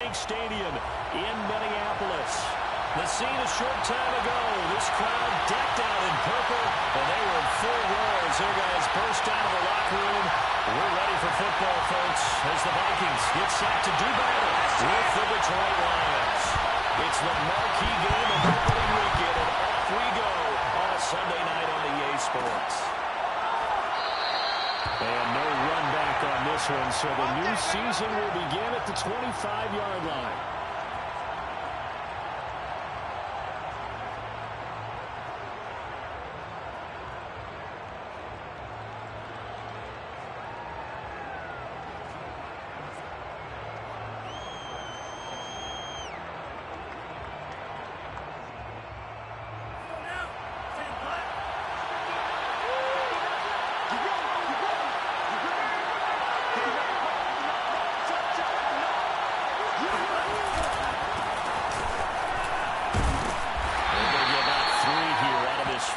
Bank Stadium in Minneapolis. The scene a short time ago. This crowd decked out in purple, and they were in full roar as their guys burst out of the locker room. We're ready for football, folks, as the Vikings get set to do battle with the Detroit Lions. It's the marquee game of opening weekend, and off we go on a Sunday night on the EA Sports. And no run back on this one, so the new season will begin at the 25-yard line.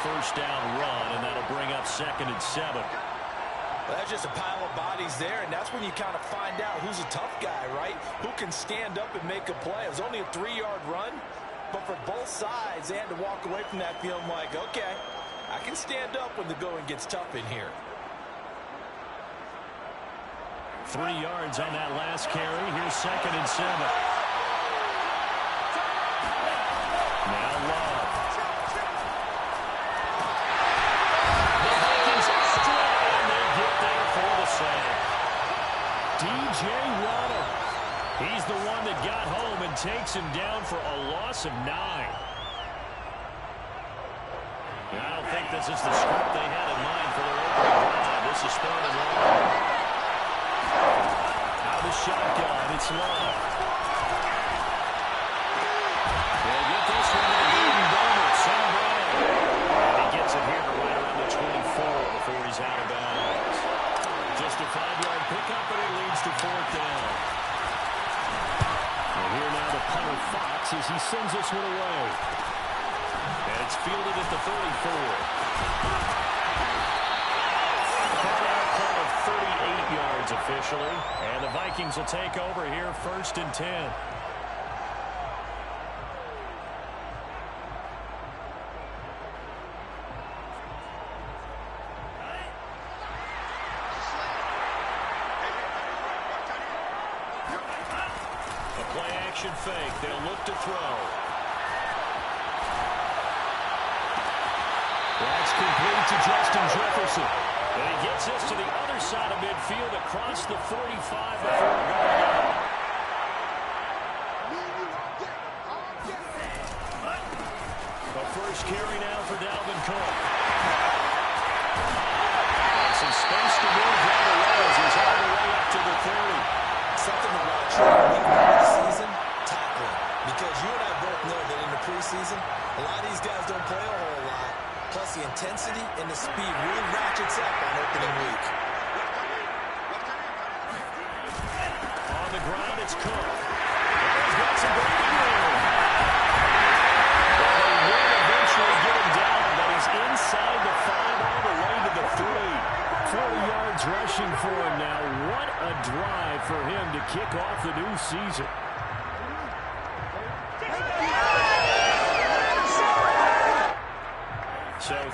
First down run, and that'll bring up 2nd and 7. Well, that's just a pile of bodies there, and that's when you kind of find out who's a tough guy, right? Who can stand up and make a play. It was only a 3-yard run, but for both sides, they had to walk away from that feeling like, okay, I can stand up when the going gets tough in here. 3 yards on that last carry. Here's 2nd and 7. Now Love. DJ Waddle. He's the one that got home and takes him down for a loss of 9. I don't think this is the script they had in mind for their opening drive. This is 3rd and long. Out of the shotgun, it's Love. They'll get this one to the Golden Donut. Sam Brown. And he gets it here right around the 24 before he's out of bounds. Just a 5-yard pickup, and it leads to 4th down. And here now the punter Fox as he sends this one away. And it's fielded at the 34. Caught out of 38 yards officially. And the Vikings will take over here 1st and 10. Fake. They'll look to throw. That's complete to Justin Jefferson. And he gets this to the other side of midfield across the 45 before going out. The first carry now for Dalvin Cook. And some space to move right away as he's all the way up to the 30. Something to watch here in week 1 of the season. Because you and I both know that in the preseason, a lot of these guys don't play a whole lot. Plus, the intensity and the speed really ratchets up on opening week. On the ground, it's Cook. He's got some breathing room. Well, they will eventually get him down, but he's inside the 5 all the way to the 3. 40 yards rushing for him now. What a drive for him to kick off the new season. So 3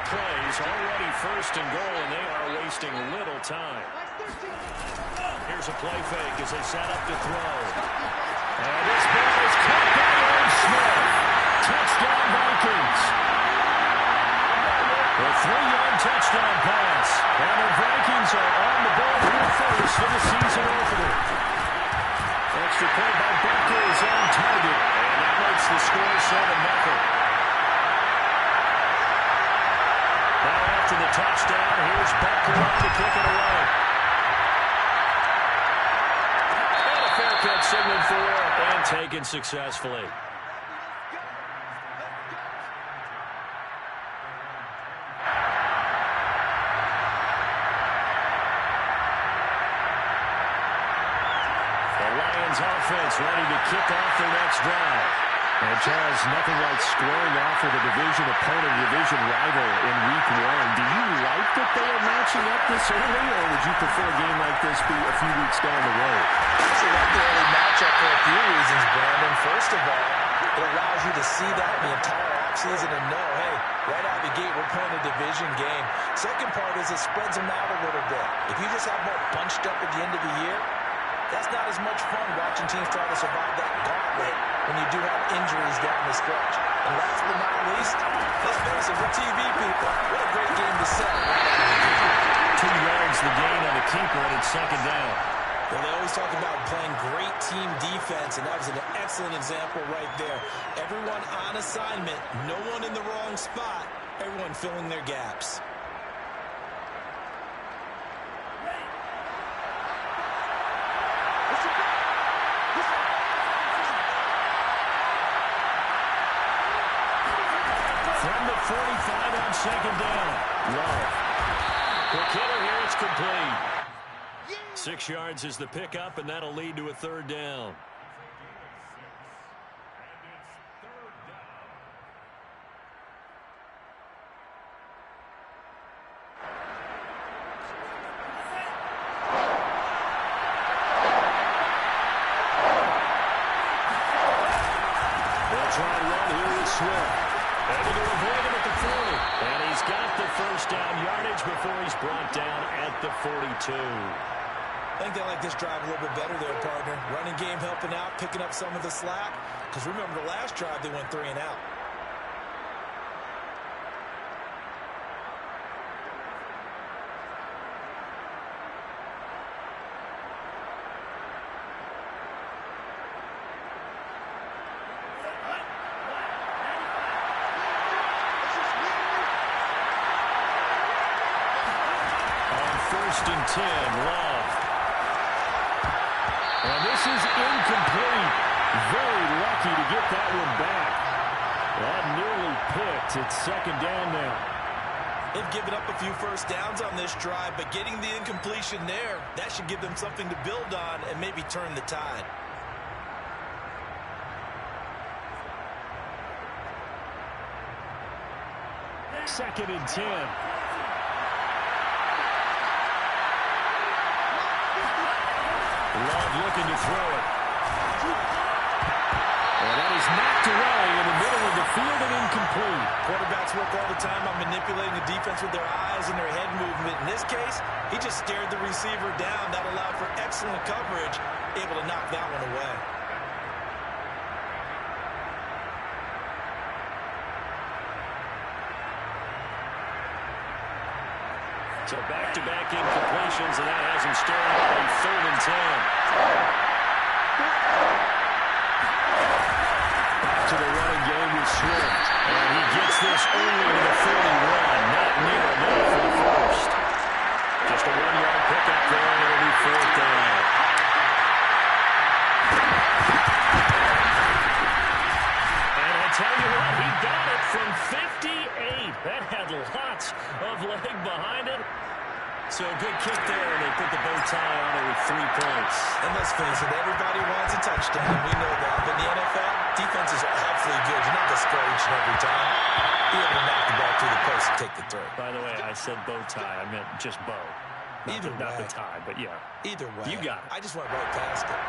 plays, already 1st and goal, and they are wasting little time. Here's a play fake as they set up to throw. And this ball is caught by Aaron Smith. Touchdown Vikings. A 3-yard touchdown pass. And the Vikings are on the board here first for the season opener. Extra point by Butker is on target. And that makes the score 7-0. To the touchdown. Here's Butker to kick it away. And a fair catch signaled for and taken successfully. The Lions offense ready to kick off their next drive. And Charles, nothing like squaring off with a division opponent, division rival in week 1. Do you like that they are matching up this early, or would you prefer a game like this be a few weeks down the road? I actually like the early matchup for a few see that the entire offseason and know, hey, right out of the gate, we're playing a division game. Second part is it spreads them out a little bit. If you just have more bunched up at the end of the year, that's not as much fun watching teams try to survive that gauntlet when you do have injuries down the stretch. And last but not least, let's face it, we're TV people. What a great game to set. 2 yards the gain on the keeper, and it's second down. Well, they always talk about playing great team defense, and that was an excellent example right there. Everyone on assignment, no one in the wrong spot, everyone filling their gaps. From the 45 on second down. Love. Quick hitter here, it's complete. 6 yards is the pickup, and that'll lead to a third down. They'll try and run here with Swift. Able to avoid him at the 40. And he's got the first down yardage before he's brought down at the 42. I think they like this drive a little bit better there, partner. Running game helping out, picking up some of the slack. Because remember, the last drive, they went 3 and out. On 1st and 10, Love. And this is incomplete. Very lucky to get that one back. That nearly picked. It's second down now. They've given up a few first downs on this drive, but getting the incompletion there, that should give them something to build on and maybe turn the tide. Second and 10. Love looking to throw it. And that is knocked away in the middle of the field and incomplete. Quarterbacks work all the time on manipulating the defense with their eyes and their head movement. In this case, he just stared the receiver down. That allowed for excellent coverage, able to knock that one away. So back-to-back incompletions, and that has him staring at a 3rd and 10. Back to the running game with Swift. And he gets this only to the 41. Not near enough for the first. Just a 1-yard pickup there, and it'll be 4th down. And I tell you what, he got it from 58. That had lots of leg behind it. So a good kick there, and they put the bow tie on it with 3 points. And let's face it, everybody wants a touchdown. We know that. But in the NFL, defenses are awfully good. You're not discouraged every time. Be able to knock the ball through the post and take the throw. By the way, I said bow tie. I meant just bow. Either way. Not the tie, but yeah. Either way. You got it. I just went right past it.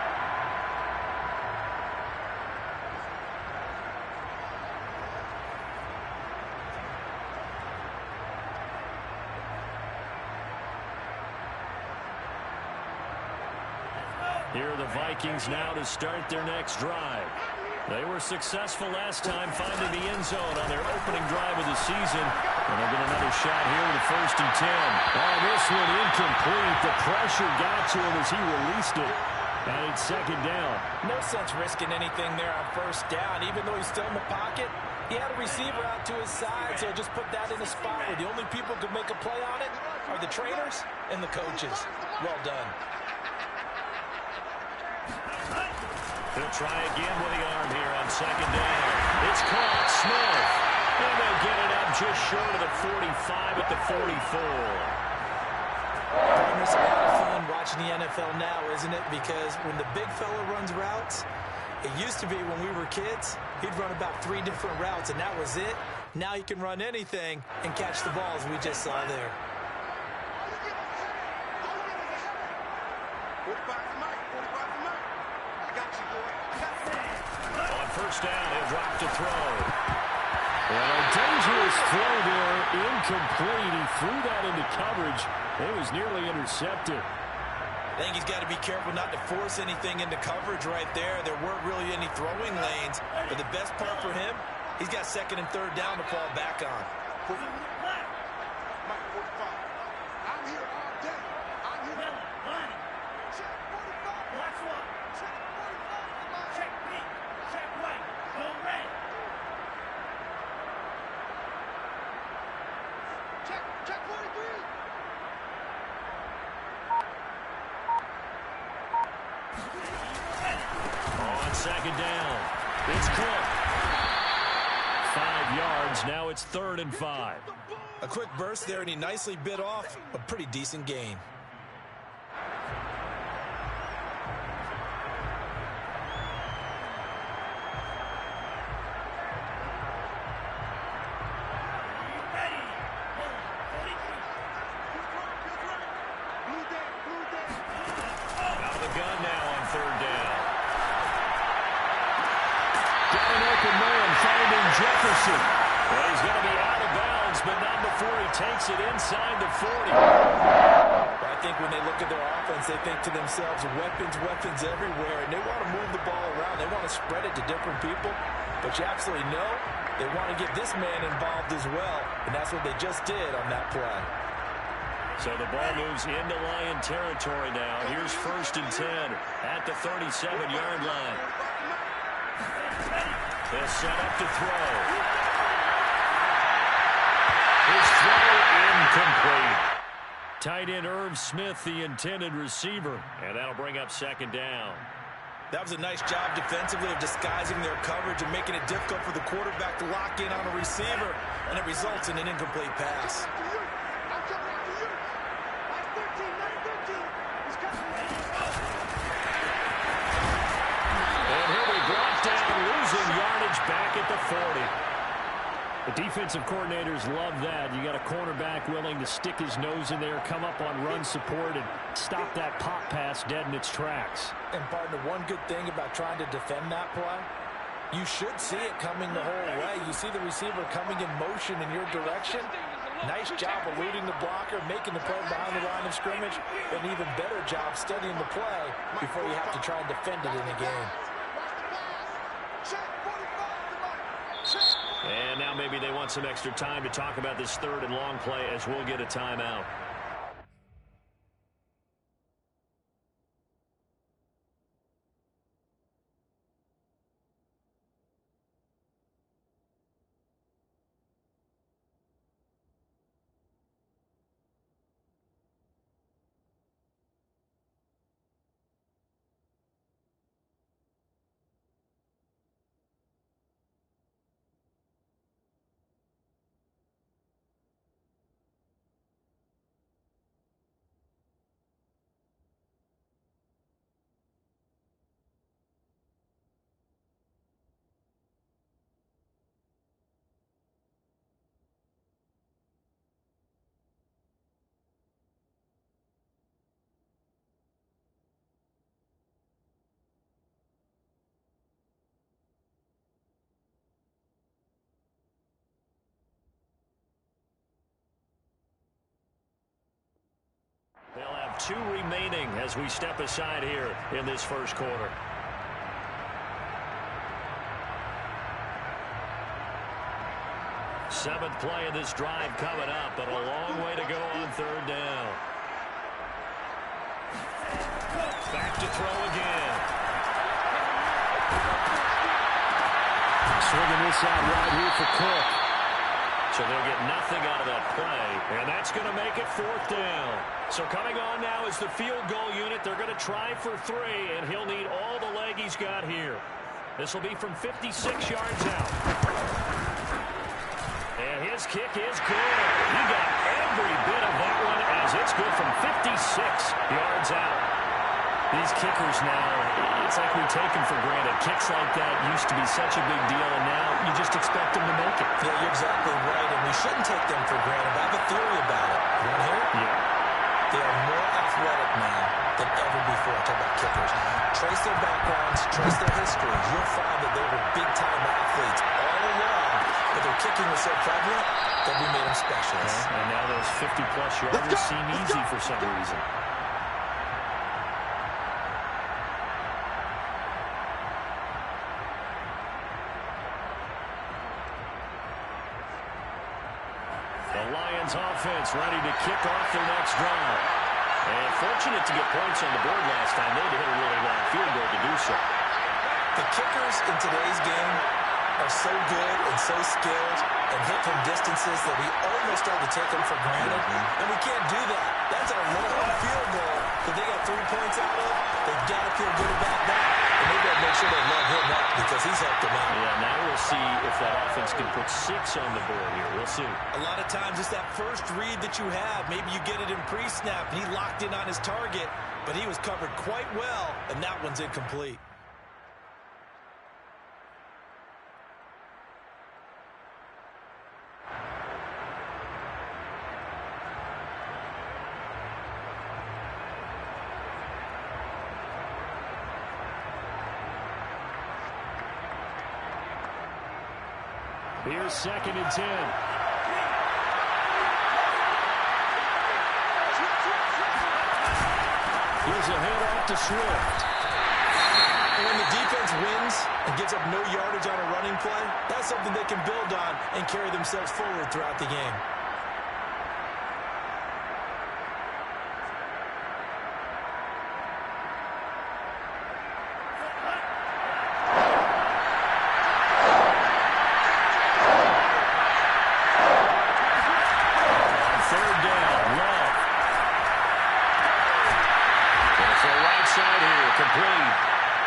Here are the Vikings now to start their next drive. They were successful last time finding the end zone on their opening drive of the season. And they'll get another shot here with a 1st and 10. Oh, this one incomplete. The pressure got to him as he released it. And it's second down. No sense risking anything there on 1st down. Even though he's still in the pocket, he had a receiver out to his side, so just put that in a spot where the only people who can make a play on it are the trainers and the coaches. Well done. He'll try again with the arm here on second down. It's caught. Smith. And they'll get it up just short of the 45 at the 44. It's a lot of fun watching the NFL now, isn't it? Because when the big fella runs routes, it used to be when we were kids, he'd run about 3 different routes, and that was it. Now he can run anything and catch the balls we just saw there. first down. He'll drop to throw. And a dangerous throw there, incomplete. He threw that into coverage. It was nearly intercepted. I think he's got to be careful not to force anything into coverage right there. There weren't really any throwing lanes. But the best part for him, he's got second and third down to fall back on. On second down, it's Cook. 5 yards. Now it's 3rd and 5. A quick burst there, and he nicely bit off a pretty decent gain. Out of the gun now on 3rd down. Got an open man finding Jefferson. Well, he's going to be out of bounds, but not before he takes it inside the 40. I think when they look at their offense, they think to themselves, weapons everywhere, and they want to move the ball around. They want to spread it to different people, but you absolutely know they want to get this man involved as well, and that's what they just did on that play. So the ball moves into Lion territory now. Here's 1st and 10 at the 37-yard line. They'll set up to throw. His throw incomplete. Tight end Irv Smith, the intended receiver. And that'll bring up 2nd down. That was a nice job defensively of disguising their coverage and making it difficult for the quarterback to lock in on a receiver, and it results in an incomplete pass. And he'll be brought down, losing yardage back at the 40. The defensive coordinators love that. You got a cornerback willing to stick his nose in there, come up on run support, and stop that pop pass dead in its tracks. And partner, one good thing about trying to defend that play, you should see it coming the whole way. You see the receiver coming in motion in your direction. Nice job eluding the blocker, making the play behind the line of scrimmage, but an even better job studying the play before you have to try and defend it in the game. And now maybe they want some extra time to talk about this 3rd and long play as we'll get a timeout. They'll have 2 remaining as we step aside here in this first quarter. Seventh play of this drive coming up, but a long way to go on 3rd down. Back to throw again. Swinging this out right here for Cook. So they'll get nothing out of that play, and that's going to make it 4th down. So coming on now is the field goal unit. They're going to try for 3, and he'll need all the leg he's got here. This will be from 56 yards out. And his kick is good. He got every bit of that one as it's good from 56 yards out. These kickers now, it's like we take them for granted. Kicks like that used to be such a big deal, and now you just expect them to make it. Yeah, you're exactly right, and we shouldn't take them for granted. I have a theory about it. You want to hear it? Yeah. They are more athletic now than ever before. Talk about kickers. Trace their backgrounds, trace their histories. You'll find that they were big-time was so prevalent that we made them specialists. And now those 50-plus yarders seem easy for some reason. The Lions offense ready to kick off their next drive. And fortunate to get points on the board last time. They had to hit a really long field goal to do so. The kickers in today's game are so good and so skilled and hit from distances that we almost start to take them for granted. And we can't do that. That's a long field goal that they got 3 points out of. They've got to feel good about that. And they've got to make sure they love him up because he's helped them out. Yeah, now we'll see if that offense can put 6 on the board here. We'll see. A lot of times it's that first read that you have. Maybe you get it in pre-snap. He locked in on his target, but he was covered quite well, and that one's incomplete. Here's 2nd and 10. Here's a handoff to Swift. And when the defense wins and gives up no yardage on a running play, that's something they can build on and carry themselves forward throughout the game.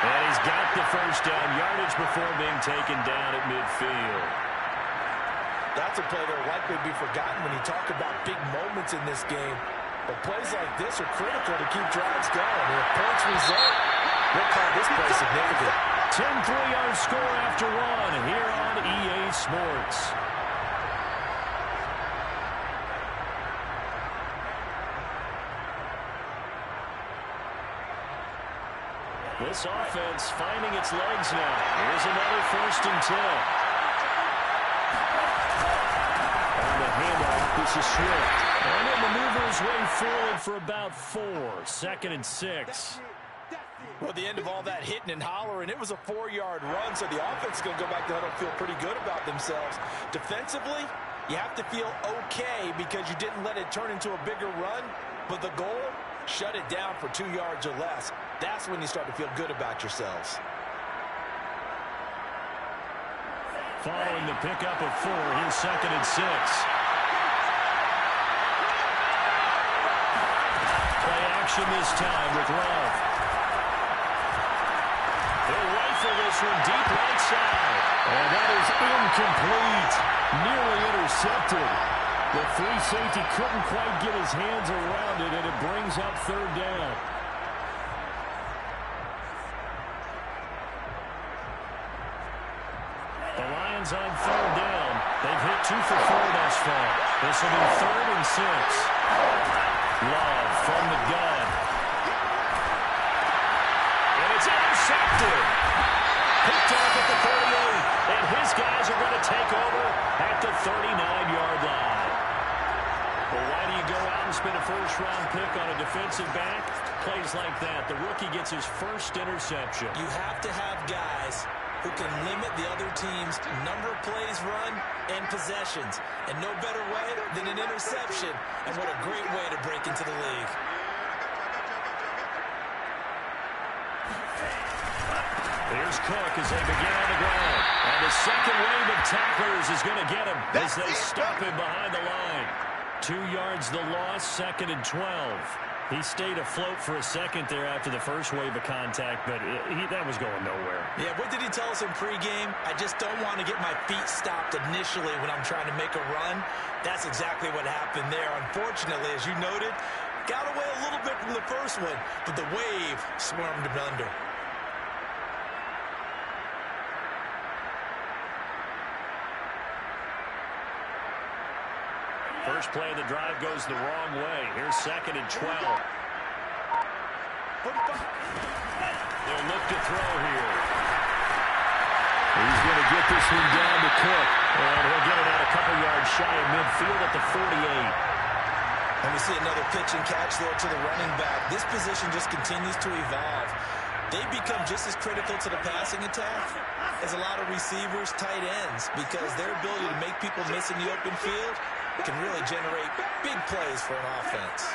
And he's got the first down, yardage before being taken down at midfield. That's a play that will likely be forgotten when you talk about big moments in this game. But plays like this are critical to keep drives going. And if points result, we'll call this play significant. 10 3-yard score after 1 here on EA Sports. This offense finding its legs now. Here's another 1st and 10. On the handoff, this is Swift. And it maneuvers way forward for about 4. 2nd and 6. Well, the end of all that hitting and hollering, it was a 4-yard run, so the offense is going to go back to huddle and feel pretty good about themselves. Defensively, you have to feel okay because you didn't let it turn into a bigger run, but the goal, shut it down for 2 yards or less. That's when you start to feel good about yourselves. Following the pickup of 4, here's 2nd and 6. Play action this time with Love. They'll rifle this one deep right side. And that is incomplete. Nearly intercepted. The free safety couldn't quite get his hands around it, and it brings up 3rd down. The Lions on 3rd down. They've hit 2 for 4 thus far. This will be 3rd and 6. Love from the gun. And it's intercepted. Picked off at the 38. And his guys are going to take over at the 39-yard line. Well, why do you go out and spend a 1st-round pick on a defensive back? Plays like that. The rookie gets his 1st interception. You have to have guys who can limit the other team's number of plays run and possessions. And no better way than an interception. And what a great way to break into the league. Here's Cook as they begin on the ground. And the second wave of tacklers is going to get him as they stop him behind the line. 2 yards the loss, 2nd and 12. He stayed afloat for a second there after the first wave of contact, but that was going nowhere. Yeah, what did he tell us in pregame? I just don't want to get my feet stopped initially when I'm trying to make a run. That's exactly what happened there. Unfortunately, as you noted, got away a little bit from the first one, but the wave swarmed him under. First play of the drive goes the wrong way. Here's 2nd and 12. They'll look to throw here. He's going to get this this one down to Cook. And he'll get it out a couple yards shy of midfield at the 48. And we see another pitch and catch there to the running back. This position just continues to evolve. They become just as critical to the passing attack as a lot of receivers, tight ends, because their ability to make people miss in the open field can really generate big plays for an offense.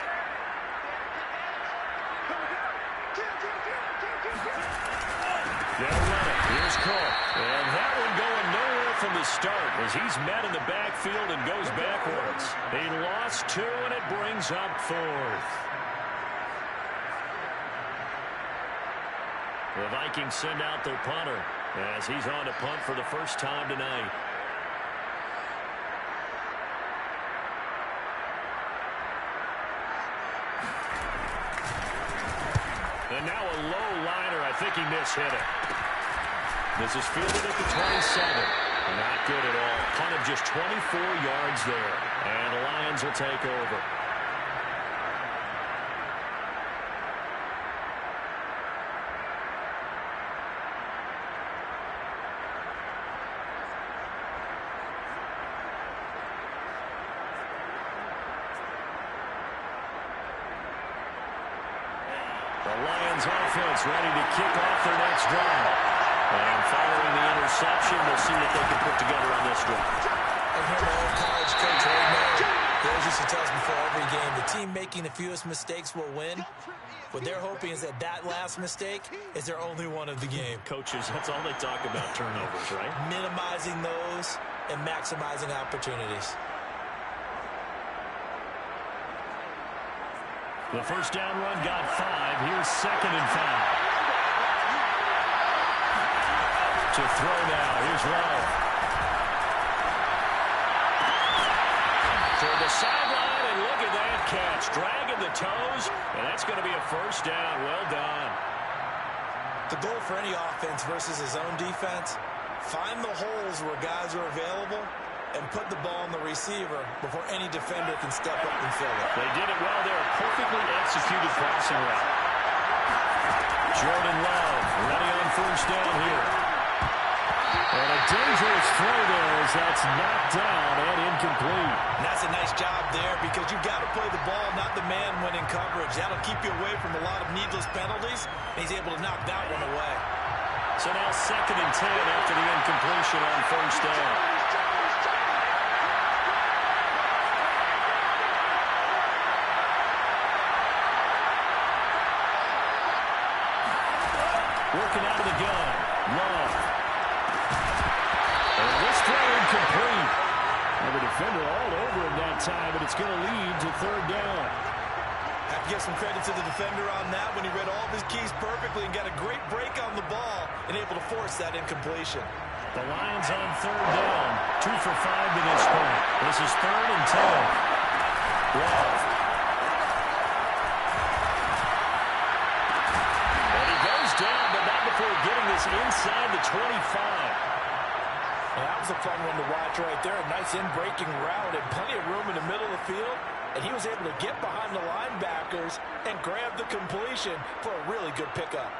They'll run it. Here's Cook. And that one going nowhere from the start as he's met in the backfield and goes backwards. He lost 2, and it brings up 4th. The Vikings send out their punter as he's on to punt for the first time tonight. And now a low liner. I think he mishit it. This is fielded at the 27. Not good at all. Punt of just 24 yards there. And the Lions will take over. The Lions offense ready to kick off their next drive. And following the interception, we'll see what they can put together on this one. I hear my old college coach right now. He always used to tell us before every game, the team making the fewest mistakes will win. What they're hoping is that that last mistake is their only one of the game. Coaches, that's all they talk about, turnovers, right? Minimizing those and maximizing opportunities. The first down run got 5. Here's 2nd and 5. To throw now. Here's Love. Toward the sideline, and look at that catch. Dragging the toes, and that's going to be a first down. Well done. The goal for any offense versus his own defense, find the holes where guys are available and put the ball on the receiver before any defender can step up and fill it. They did it well there. Perfectly executed passing route. Jordan Love ready on first down here. And a dangerous throw there as that's knocked down and incomplete. And that's a nice job there because you've got to play the ball, not the man when in coverage. That'll keep you away from a lot of needless penalties. And he's able to knock that one away. So now 2nd and 10 after the incompletion on first down. Working out of the gun. Love. And this throw incomplete. And the defender all over him that time, but it's going to lead to 3rd down. Have to give some credit to the defender on that when he read all of his keys perfectly and got a great break on the ball and able to force that incompletion. The Lions on 3rd down. 2 for 5 to this point. This is 3rd and 10. Love. Down, but not before getting this inside the 25. Well, that was a fun one to watch right there. A nice in-breaking route and plenty of room in the middle of the field. And he was able to get behind the linebackers and grab the completion for a really good pickup.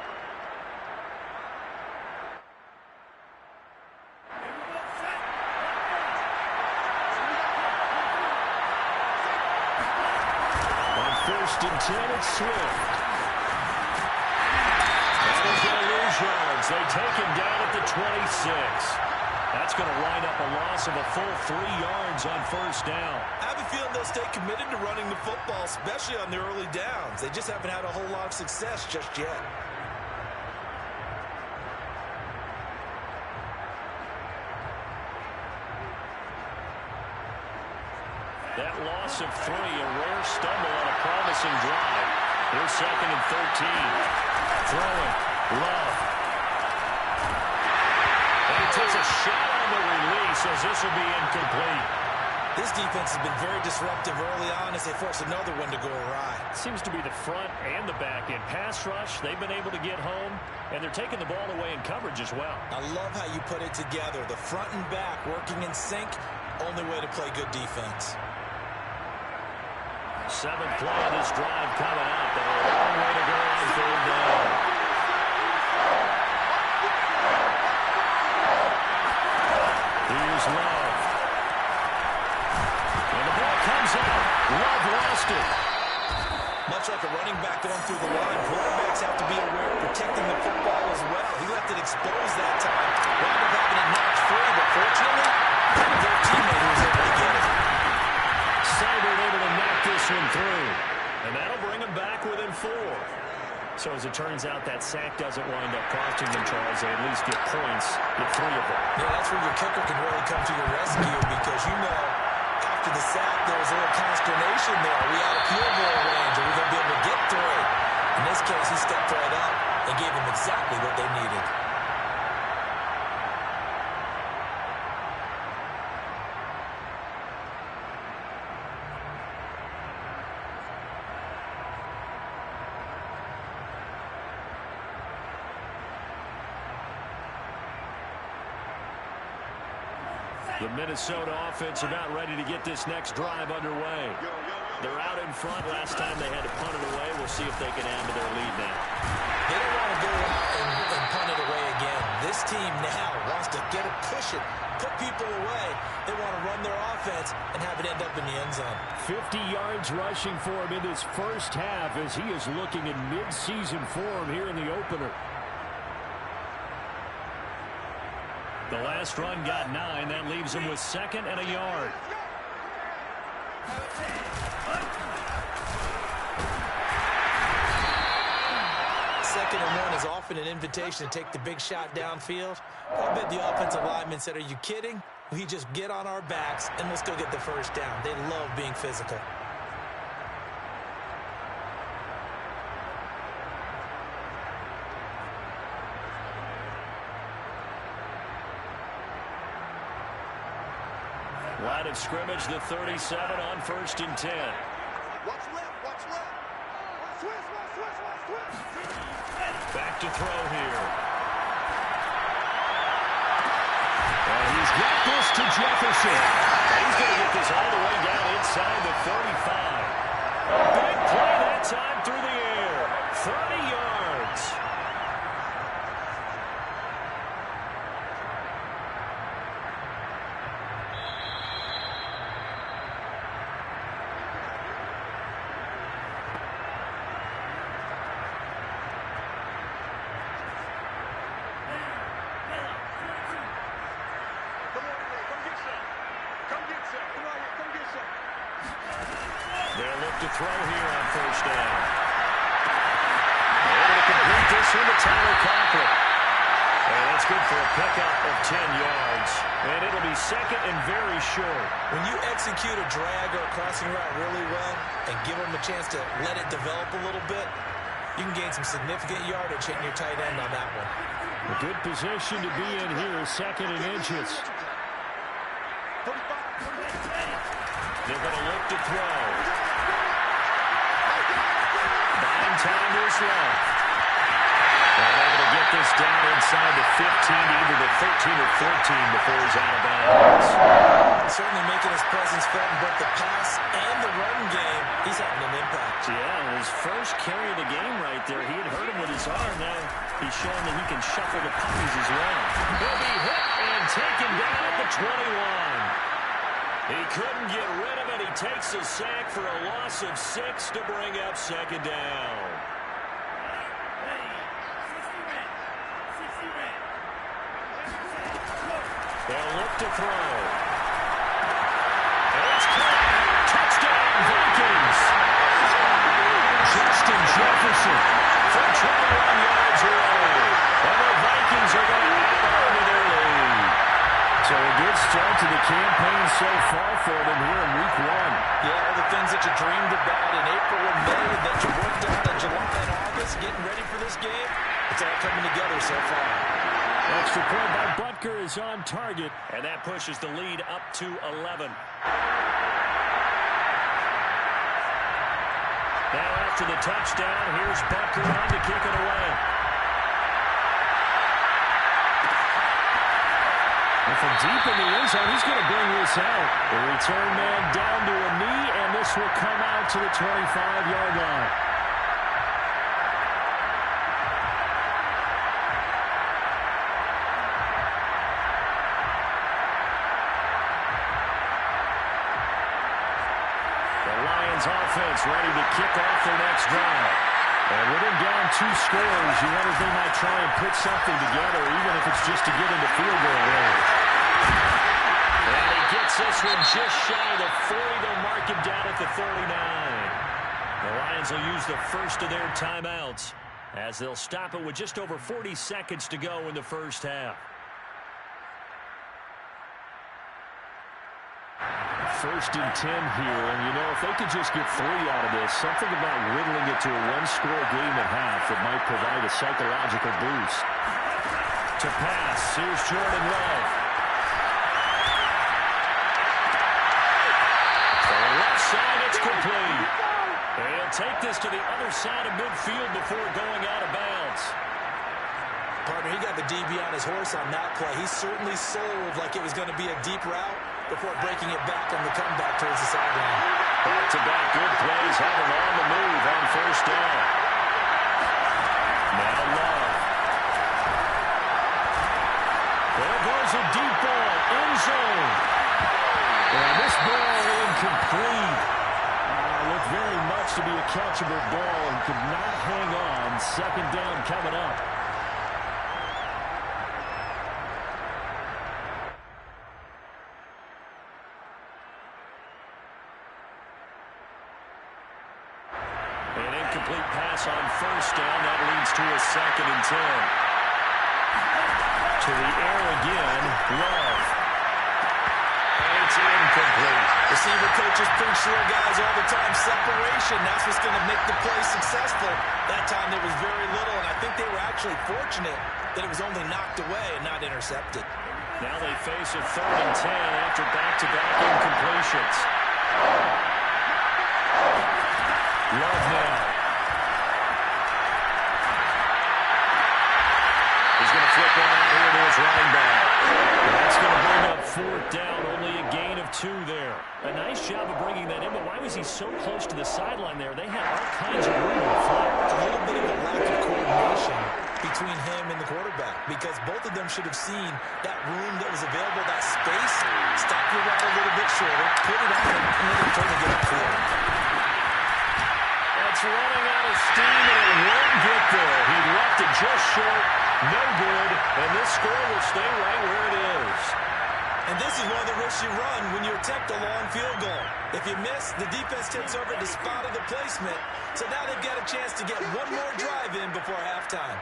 On 1st and 10, it's Swift. He's going to lose yards. They take him down at the 26. That's going to wind up a loss of a full 3 yards on first down. I have a feeling they'll stay committed to running the football, especially on the early downs. They just haven't had a whole lot of success just yet. That loss of 3, a rare stumble on a promising drive. Here's 2nd and 13. Throwing. Love. And he takes a shot on the release as this will be incomplete. This defense has been very disruptive early on as they force another one to go awry. Seems to be the front and the back end. Pass rush, they've been able to get home, and they're taking the ball away in coverage as well. I love how you put it together. The front and back working in sync, only way to play good defense. 7th play of this drive coming up, and a long way to go on 3rd down. back within 4. So as it turns out, that sack doesn't wind up costing them, Charles. They at least get points, get 3 of them. Yeah, that's where your kicker can really come to your rescue because, you know, after the sack, there was a little consternation there. Are we out of field goal range? Are we going to be able to get 3? In this case, he stepped right up and gave them exactly what they needed. The Minnesota offense about ready to get this next drive underway. They're out in front. Last time they had to punt it away. We'll see if they can add to their lead now. They don't want to go out and punt it away again. This team now wants to get it, push it, put people away. They want to run their offense and have it end up in the end zone. 50 yards rushing for him in this first half as he is looking in mid-season form here in the opener. The last run got 9. That leaves him with 2nd and a yard. Second and 1 is often an invitation to take the big shot downfield. I bet the offensive lineman said, are you kidding? We just get on our backs and let's go get the first down. They love being physical. Line of scrimmage, the 37 on 1st and 10. Watch left, watch left. Switch. Back to throw here. And he's got this to Jefferson. He's going to get this all the way down inside the 35. Big play that time through the air. 30 yards. They'll look to throw here on 1st down. Able to complete this one to Tyler Conklin. And that's good for a pickup of 10 yards. And it'll be 2nd and very short. When you execute a drag or a crossing route really well and give them a chance to let it develop a little bit, you can gain some significant yardage hitting your tight end on that one. A good position to be in here, 2nd and inches. They're going to look to throw. Buying time to his left. They're able to get this down inside the 15, either the 13 or 14 before he's out of bounds. Certainly making his presence felt in both the pass and the run game. He's having an impact. Yeah, his first carry of the game right there. He had hurt him with his arm. Now he's showing that he can shuffle the puppies as well. He'll be hit and taken down at the 21. He couldn't get rid of it. He takes a sack for a loss of 6 to bring up 2nd down. They'll look to throw. And it's caught. Touchdown, Vikings. Justin Jefferson from 21 yards away. And the Vikings are going to add on to their lead. So a good start to the campaign so far for them here in Week 1. Yeah, all the things that you dreamed about in April and May that you worked on in July and August, getting ready for this game, it's all coming together so far. Extra point by Butker is on target, and that pushes the lead up to 11. Now after the touchdown, here's Butker on to kick it away. And from deep in the end zone, he's going to bring this out. The return man down to a knee, and this will come out to the 25-yard line. The Lions offense ready to kick off their next drive. And with him down 2 scores, you wonder if they might try and put something together, even if it's just to get into field goal range. And he gets this one just shy of the 40. They'll mark him down at the 39. The Lions will use the first of their timeouts as they'll stop it with just over 40 seconds to go in the first half. First and 10 here, and you know, if they could just get 3 out of this, something about whittling it to a one-score game at half that might provide a psychological boost. To pass, here's Jordan Love. To the left side, it's complete. And he'll take this to the other side of midfield before going out of bounds. Partner, he got the DB on his horse on that play. He certainly sold like it was going to be a deep route before breaking it back on the comeback towards the sideline. Back-to-back good plays, having on the move on first down. Now Love. There goes a deep ball, end zone. And this ball incomplete. Looked very much to be a catchable ball and could not hang on. Second down coming up. An incomplete pass on first down. That leads to a 2nd and 10. To the air again. Love. And it's incomplete. Receiver coaches preach to their guys all the time. Separation, that's what's going to make the play successful. That time there was very little, and I think they were actually fortunate that it was only knocked away and not intercepted. Now they face a 3rd and 10 after back-to-back incompletions. Love now. He's going to flip one out here to his running back. That's going to bring up 4th down, only a gain of 2 there. A nice job of bringing that in, but why was he so close to the sideline there? They had all kinds of room to fly. A little bit of a lack of coordination between him and the quarterback, because both of them should have seen that room that was available, that space. Stop your route a little bit shorter, put it on him, and then turn to get upfield. That's running out of steam, and it won't get there. He left it just short, no good, and this score will stay right where it is. And this is one of the risks you run when you attempt a long field goal. If you miss, the defense takes over the spot of the placement, so now they've got a chance to get one more drive in before halftime.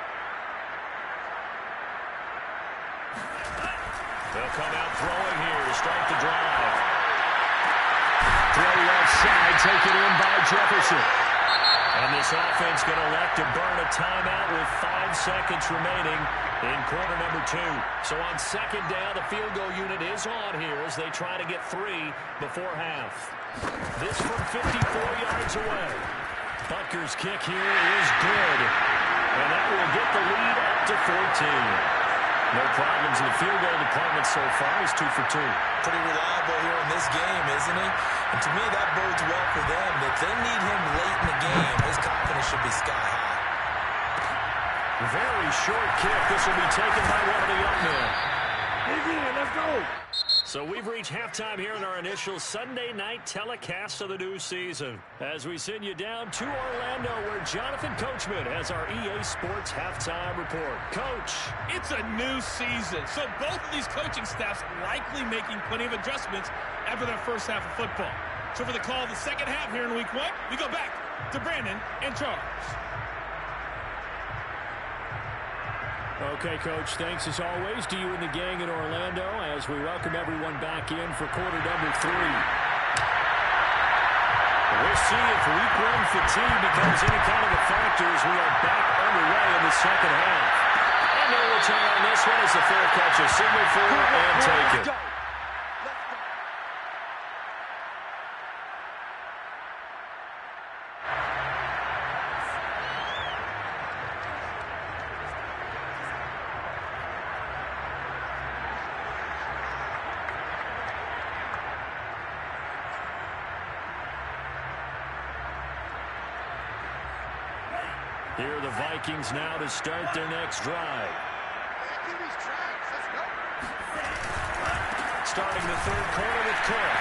They'll come out throwing here to start the drive. Throw left side, taken in by Jefferson. And this offense going to elect to burn a timeout with 5 seconds remaining in quarter number 2. So on second down, the field goal unit is on here as they try to get 3 before half. This from 54 yards away. Butker's kick here is good. And that will get the lead up to 14. No problems in the field goal department so far. He's 2 for 2. Pretty reliable here in this game, isn't he? And to me, that bodes well for them. If they need him late in the game, his confidence should be sky high. Very short kick. This will be taken by one of the young men. Let's go. So we've reached halftime here in our initial Sunday night telecast of the new season. As we send you down to Orlando, where Jonathan Coachman has our EA Sports halftime report. Coach. It's a new season, so both of these coaching staffs likely making plenty of adjustments after their first half of football. So for the call of the second half here in week 1, we go back to Brandon and Charles. Okay, Coach, thanks as always to you and the gang in Orlando as we welcome everyone back in for quarter number 3. We'll see if week 1 fatigue becomes any kind of a factor as we are back underway in the second half. And no return on this one as the fair catch, a single for and take it. Here are the Vikings now to start their next drive. Starting the third quarter with Cook.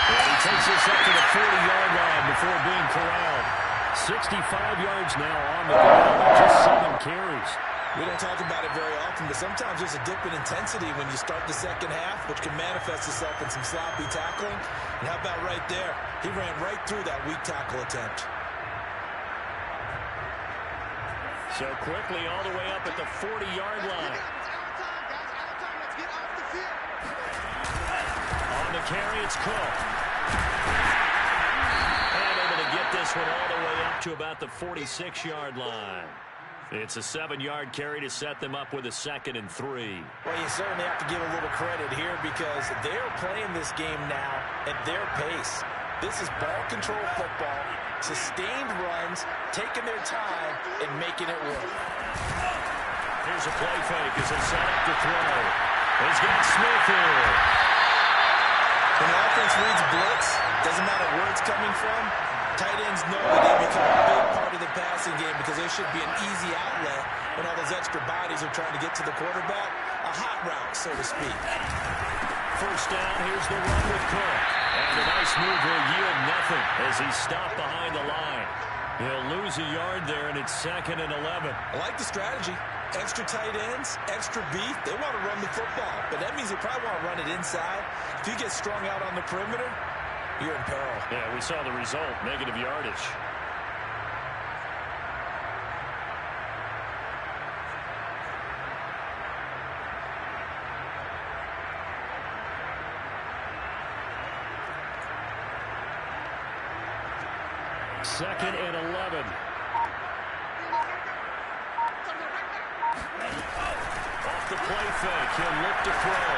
And he takes this up to the 40-yard line before being corralled. 65 yards now on the ground, just 7 carries. We don't talk about it very often, but sometimes there's a dip in intensity when you start the second half, which can manifest itself in some sloppy tackling. And how about right there? He ran right through that weak tackle attempt. So quickly all the way up at the 40-yard line. On the carry, it's Cook. And able to get this one all the way up to about the 46-yard line. It's a 7-yard carry to set them up with a 2nd and 3. Well, you certainly have to give a little credit here because they're playing this game now at their pace. This is ball control football, sustained runs, taking their time, and making it work. Here's a play fake as they set up to throw. He's got Smith here. When the offense reads blitz, doesn't matter where it's coming from, tight ends know that they become a big part of the passing game because there should be an easy outlet when all those extra bodies are trying to get to the quarterback. A hot route, so to speak. First down, here's the run with Cook. And a nice move will yield nothing as he's stopped behind the line. He'll lose a yard there, and it's 2nd and 11. I like the strategy. Extra tight ends, extra beef. They want to run the football, but that means they probably want to run it inside. If you get strung out on the perimeter, you're in peril. Yeah, we saw the result, negative yardage. Second and 11. Off the play fake, he'll look to throw.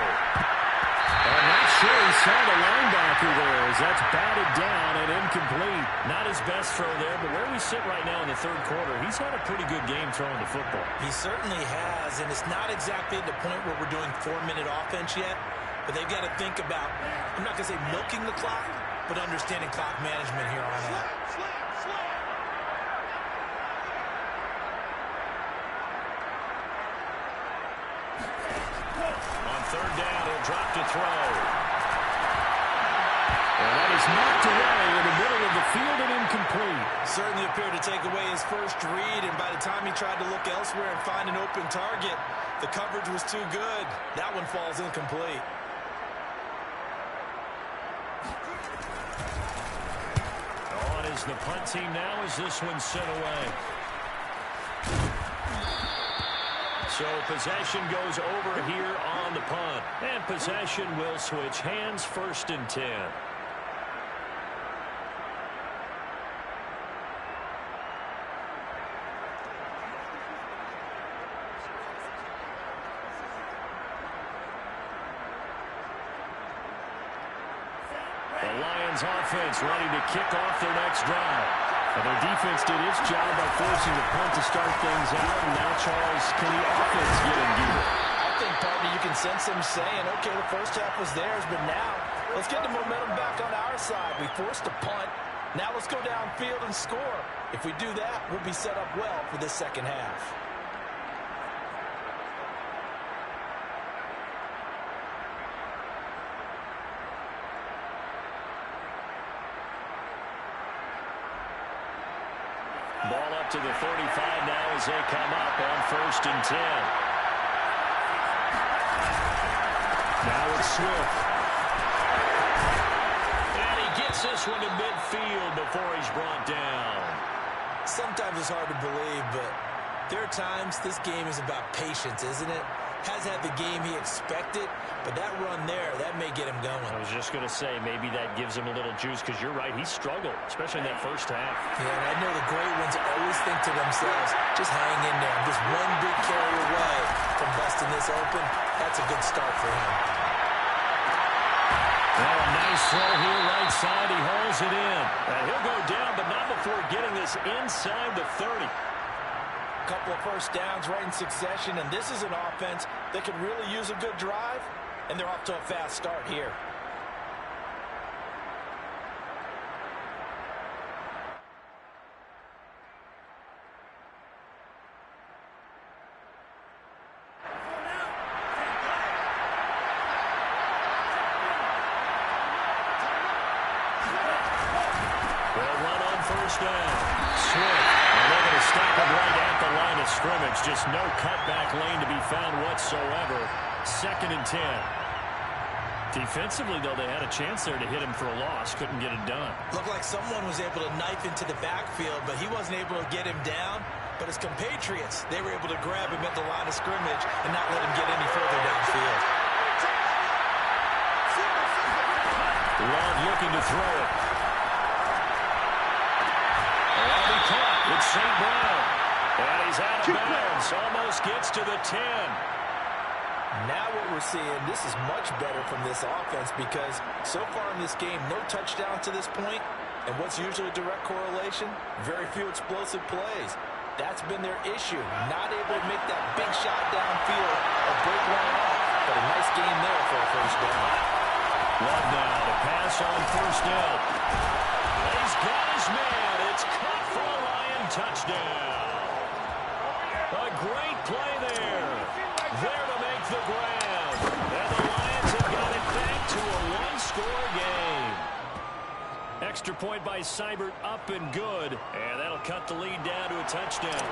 I'm not sure he saw the linebacker there as that's batted down and incomplete. Not his best throw there, but where we sit right now in the 3rd quarter, he's had a pretty good game throwing the football. He certainly has, and it's not exactly at the point where we're doing 4-minute offense yet, but they've got to think about, I'm not going to say milking the clock, but understanding clock management here on out. On 3rd down, he'll drop to throw. And that is knocked away in the middle of the field and incomplete. Certainly appeared to take away his first read, and by the time he tried to look elsewhere and find an open target, the coverage was too good. That one falls incomplete. On is the punt team now as this one's sent away. So possession goes over here on the punt. And possession will switch hands, 1st and 10. The Lions offense ready to kick off their next drive. And their defense did its job by forcing the punt to start things out. And now, Charles, can the offense get in gear? I think, partner, you can sense them saying, okay, the first half was theirs, but now let's get the momentum back on our side. We forced a punt. Now let's go downfield and score. If we do that, we'll be set up well for this second half. Ball up to the 35 now as they come up on 1st and 10. Now it's Swift. And he gets this one to midfield before he's brought down. Sometimes it's hard to believe, but there are times this game is about patience, isn't it? Has had the game he expected, but that run there, that may get him going. I was just going to say, maybe that gives him a little juice, because you're right, he struggled, especially in that first half. Yeah, and I know the great ones always think to themselves, just hang in there. I'm just one big carry away from busting this open. That's a good start for him. Well, a nice throw here right side. He hauls it in. And he'll go down, but not before getting this inside the 30. Couple of first downs right in succession, and this is an offense that could really use a good drive, and they're off to a fast start here. Swift, and they're going to stop him right at the line of scrimmage. Just no cutback lane to be found whatsoever. 2nd and 10. Defensively, though, they had a chance there to hit him for a loss. Couldn't get it done. Looked like someone was able to knife into the backfield, but he wasn't able to get him down. But his compatriots, they were able to grab him at the line of scrimmage and not let him get any further downfield. Love looking to throw it. And he caught with St. Brown. And he's out of bounds. Almost gets to the 10. Now what we're seeing, this is much better from this offense because so far in this game, no touchdown to this point. And what's usually a direct correlation? Very few explosive plays. That's been their issue. Not able to make that big shot downfield or break one off. But a nice game there for a first down. Love now to pass on first down. He's got his man. It's caught for a Lion touchdown. A great play there. There to make the grab. And the Lions have got it back to a one-score game. Extra point by Seibert, up and good. And that'll cut the lead down to a touchdown.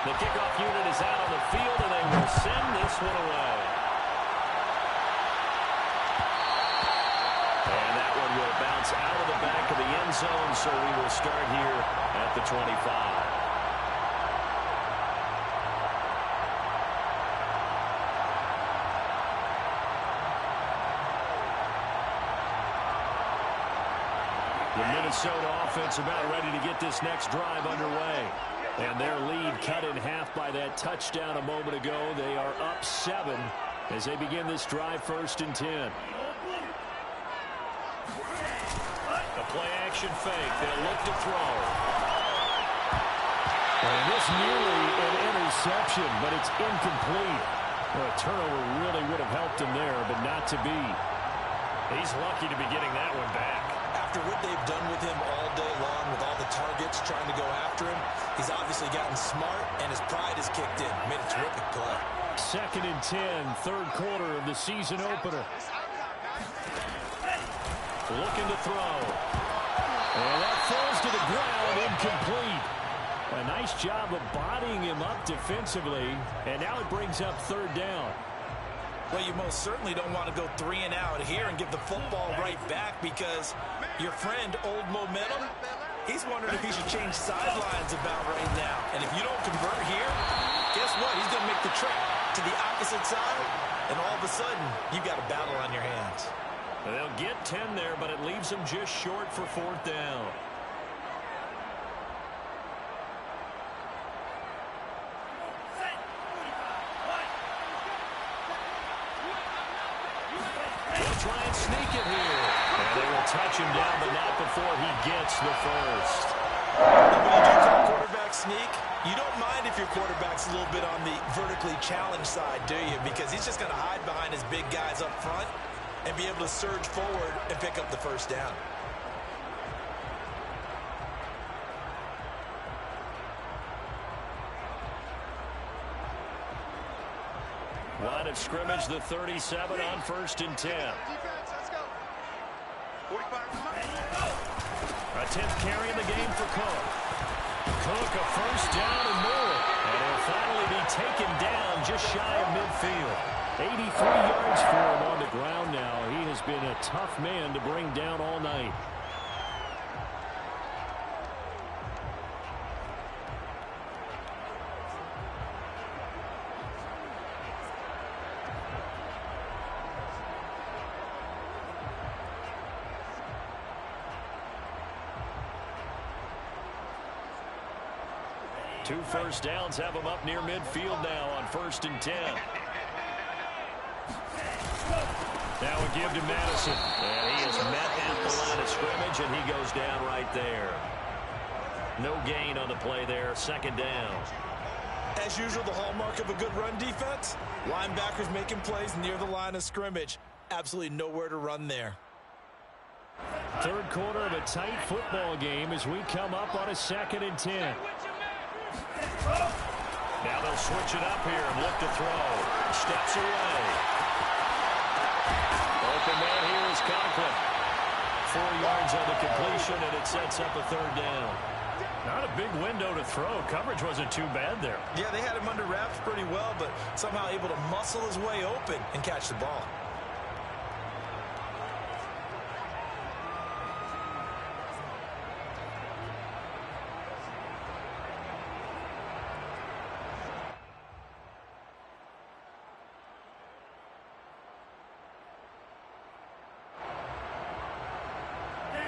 The kickoff unit is out on the field, and they will send this one away. And that one will bounce out of the back of the end zone, so we will start here at the 25. The Minnesota offense about ready to get this next drive underway. And their lead cut in half by that touchdown a moment ago. They are up 7 as they begin this drive 1st and 10. A play-action fake. They'll look to throw. And this nearly an interception, but it's incomplete. Well, a turnover really would have helped him there, but not to be. He's lucky to be getting that one back. After what they've done with him all day long with all the targets trying to go after him, he's obviously gotten smart, and his pride has kicked in. Made a terrific play. 2nd and 10, 3rd quarter of the season opener. Looking to throw. And that falls to the ground, incomplete. A nice job of bodying him up defensively, and now it brings up 3rd down. Well, you most certainly don't want to go 3 and out here and give the football right back because your friend, Old Momentum, he's wondering if he should change sidelines about right now. And if you don't convert here, guess what? He's going to make the trip to the opposite side, and all of a sudden, you've got a battle on your hands. They'll get 10 there, but it leaves them just short for 4th down. Try and sneak it here. And they will touch him down, but not before he gets the first. When you do call quarterback sneak, you don't mind if your quarterback's a little bit on the vertically challenged side, do you? Because he's just going to hide behind his big guys up front and be able to surge forward and pick up the first down. Line of scrimmage, the 37 on 1st and 10. A 10th carry in the game for Cook. Cook, a first down and more. And he'll finally be taken down just shy of midfield. 83 yards for him on the ground now. He has been a tough man to bring down all night. Two first downs have him up near midfield now on 1st and 10. Now a give to Madison. And he is met at the line of scrimmage, and he goes down right there. No gain on the play there. 2nd down. As usual, the hallmark of a good run defense, linebackers making plays near the line of scrimmage. Absolutely nowhere to run there. 3rd quarter of a tight football game as we come up on a 2nd and 10. Now they'll switch it up here and look to throw. Steps away. Open man here is Conklin. 4 yards on the completion, and it sets up a 3rd down. Not a big window to throw. Coverage wasn't too bad there. Yeah, they had him under wraps pretty well, but somehow able to muscle his way open and catch the ball.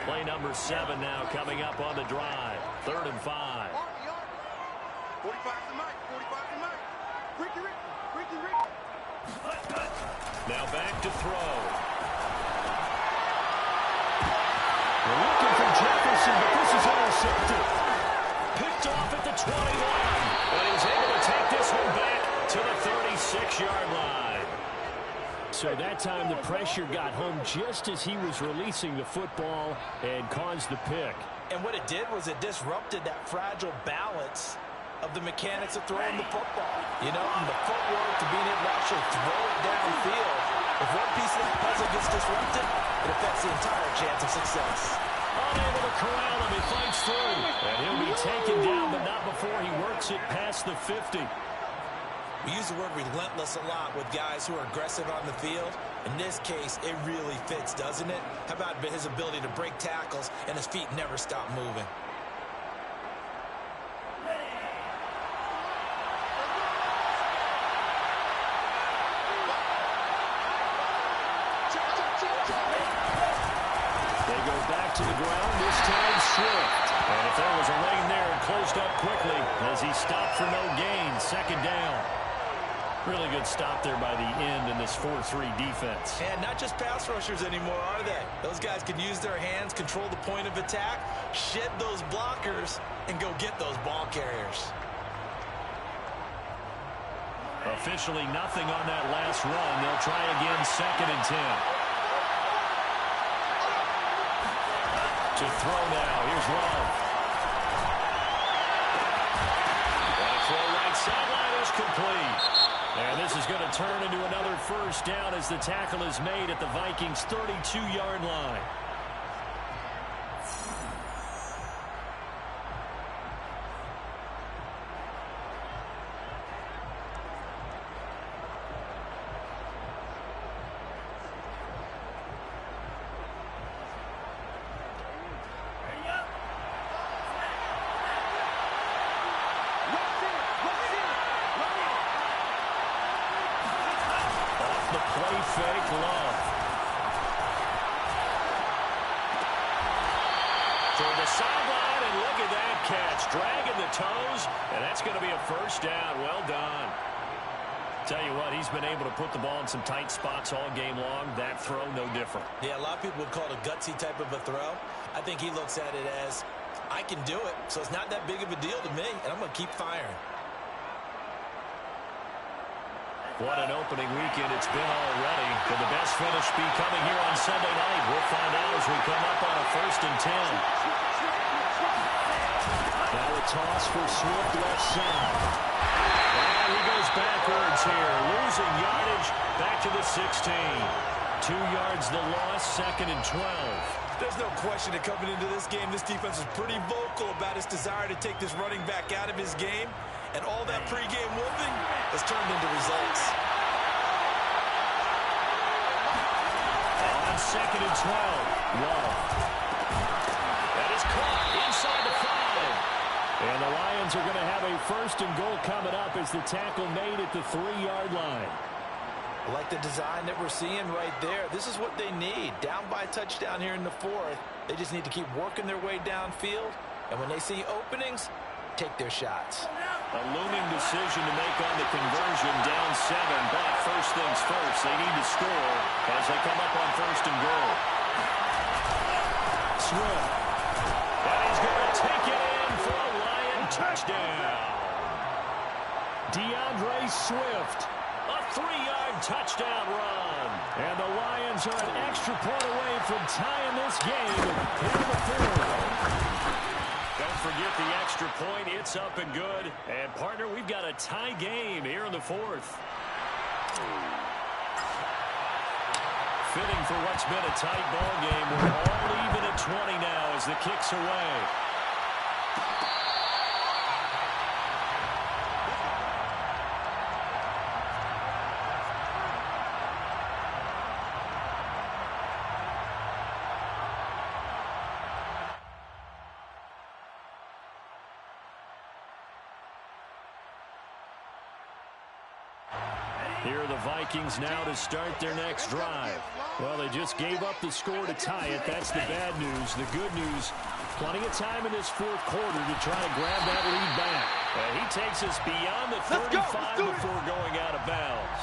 Play number 7 now coming up on the drive. 3rd and 5. 45 to Mike. 45 to Mike. Ricky. Now back to throw. We're looking for Jefferson, but this is intercepted. Picked off at the 21. But he's able to take this one back to the 36-yard line. So that time the pressure got home just as he was releasing the football and caused the pick. And what it did was it disrupted that fragile balance of the mechanics of throwing the football. You know, from the footwork to being able to actually throw it downfield. If one piece of that puzzle gets disrupted, it affects the entire chance of success. Unable to corral him, he fights through. And he'll be taken down, but not before he works it past the 50. We use the word relentless a lot with guys who are aggressive on the field. In this case, it really fits, doesn't it? How about his ability to break tackles and his feet never stop moving? They go back to the ground, this time Swift. And if there was a lane there, it closed up quickly as he stopped for no gain. 2nd down. Really good stop there by the end in this 4-3 defense. And not just pass rushers anymore, are they? Those guys can use their hands, control the point of attack, shed those blockers, and go get those ball carriers. Officially nothing on that last run. They'll try again 2nd and 10. To throw now. Here's Love. And a throw right sideline is complete. And this is going to turn into another 1st down as the tackle is made at the Vikings' 32-yard line. Fake Love. Toward the sideline, and look at that catch. Dragging the toes, and that's going to be a 1st down. Well done. Tell you what, he's been able to put the ball in some tight spots all game long. That throw, no different. Yeah, a lot of people would call it a gutsy type of a throw. I think he looks at it as, I can do it, so it's not that big of a deal to me, and I'm going to keep firing. What an opening weekend it's been already. Could the best finish be coming here on Sunday night? We'll find out as we come up on a 1st and 10. Now a toss for Swift left side. And he goes backwards here, losing yardage back to the 16. 2 yards the loss, 2nd and 12. There's no question that coming into this game, this defense is pretty vocal about its desire to take this running back out of his game. And all that pregame whooping has turned into results. On 2nd and 12, Love. That is caught inside the 5. And the Lions are going to have a 1st and goal coming up as the tackle made at the 3-yard line. I like the design that we're seeing right there. This is what they need. Down by a touchdown here in the 4th. They just need to keep working their way downfield. And when they see openings, take their shots. A looming decision to make on the conversion, down 7, but first things first, they need to score as they come up on 1st and goal. Swift. And he's going to take it in for a Lion touchdown. DeAndre Swift, a 3-yard touchdown run. And the Lions are an extra point away from tying this game in the 4th. Don't forget the extra point. It's up and good. And, partner, we've got a tie game here in the 4th. Fitting for what's been a tight ball game. We're all even at 20 now as the kick's away. Here are the Vikings now to start their next drive. Well, they just gave up the score to tie it. That's the bad news. The good news, plenty of time in this fourth quarter to try to grab that lead back. He takes us beyond the 35 before going out of bounds.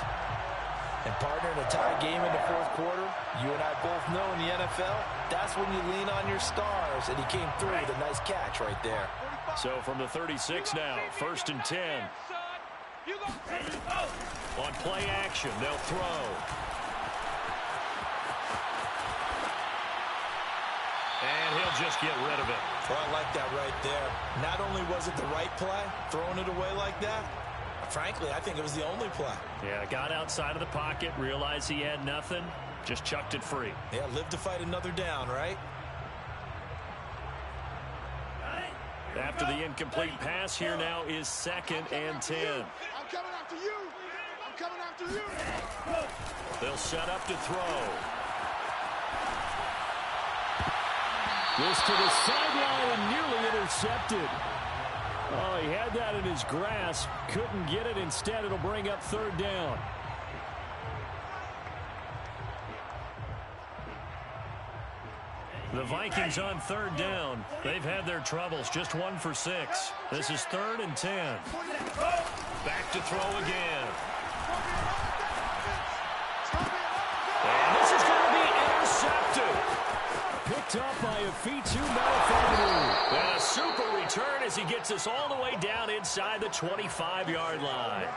And partner, in a tie game in the fourth quarter, you and I both know in the NFL, that's when you lean on your stars. And he came through with a nice catch right there. So from the 36 now, 1st and 10. On play action, they'll throw. And he'll just get rid of it. Well, I like that right there. Not only was it the right play, throwing it away like that, frankly, I think it was the only play. Yeah, got outside of the pocket, realized he had nothing, just chucked it free. Yeah, live to fight another down, right? After the incomplete pass, here now is 2nd and 10. I'm coming after you. I'm coming after you. They'll set up to throw. This to the sideline and nearly intercepted. Oh, he had that in his grasp. Couldn't get it. Instead, it'll bring up 3rd down. The Vikings on 3rd down. They've had their troubles. Just 1 for 6. This is 3rd and 10. Back to throw again. And this is going to be intercepted. Picked up by a Fitu Melifonwu. And a super return as he gets us all the way down inside the 25-yard line.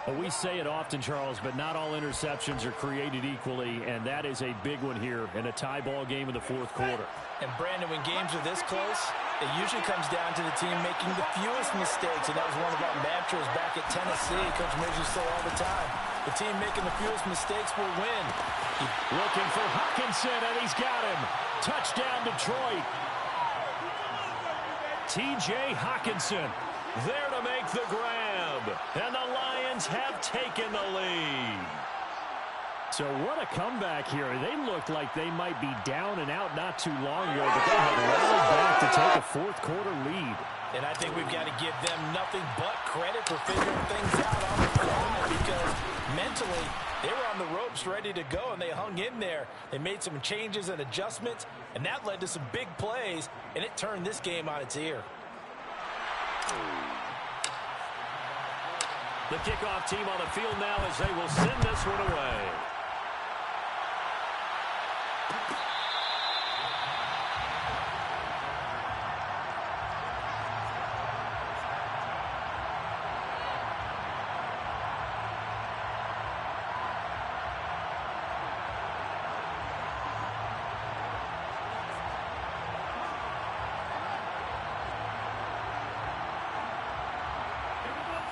Well, we say it often, Charles, but not all interceptions are created equally, and that is a big one here in a tie ball game in the fourth quarter. And, Brandon, when games are this close, it usually comes down to the team making the fewest mistakes, and that was one of our mantras back at Tennessee. Coach Mills used to say all the time, the team making the fewest mistakes will win. Looking for Hockenson, and he's got him. Touchdown, Detroit. T.J. Hockenson there to make the grab. And the Lions have taken the lead. So what a comeback here. They looked like they might be down and out not too long ago, but they have rallied back to take a fourth quarter lead. And I think we've got to give them nothing but credit for figuring things out on the fly, because mentally they were on the ropes ready to go, and they hung in there. They made some changes and adjustments, and that led to some big plays, and it turned this game on its ear. The kickoff team on the field now as they will send this one away.